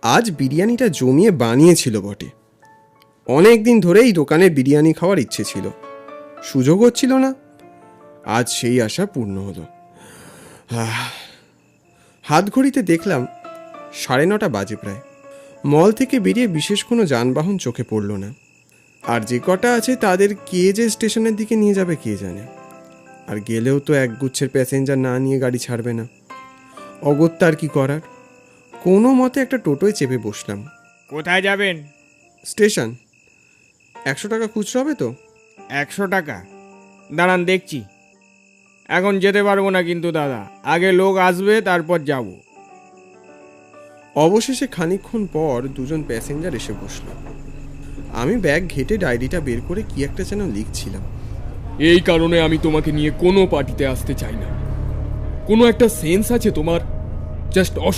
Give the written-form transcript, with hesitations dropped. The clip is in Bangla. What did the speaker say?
আজ বিরিয়ানিটা জমিয়ে বানিয়েছিল বটে। অনেক দিন ধরেই দোকানে বিরিয়ানি খাওয়ার ইচ্ছে ছিল, সুযোগ হচ্ছিল না। আজ সেই আশা পূর্ণ হলো। হাত ঘড়িতে দেখলাম 9:30 বাজে প্রায়। মল থেকে বেরিয়ে বিশেষ কোনো যানবাহন চোখে পড়ল না। আর যে কটা আছে তাদের কে যে স্টেশনের দিকে নিয়ে যাবে কে জানে। আর গেলেও তো একগুচ্ছের প্যাসেঞ্জার না নিয়ে গাড়ি ছাড়বে না। অগত্যা আর কি করার, কোনো মতে একটা টোটোয় চেপে বসলাম। কোথায় যাবেন? স্টেশন। 100 টাকা খুচরো হবে তো? 100 টাকা? দাঁড়ান দেখছি। এখন যেতে পারবো না কিন্তু দাদা, আগে লোক আসবে তারপর যাব। অবশেষে খানিকক্ষণ পর দুজন প্যাসেঞ্জার এসে বসল। আমি ব্যাগ ঘেটে ডায়েরিটা বের করে কি একটা যেন লিখছিলাম। এই কারণে আমি তোমাকে নিয়ে কোনো পার্টিতে আসতে চাই না। কোনো একটা সেন্স আছে তোমার? জাস্ট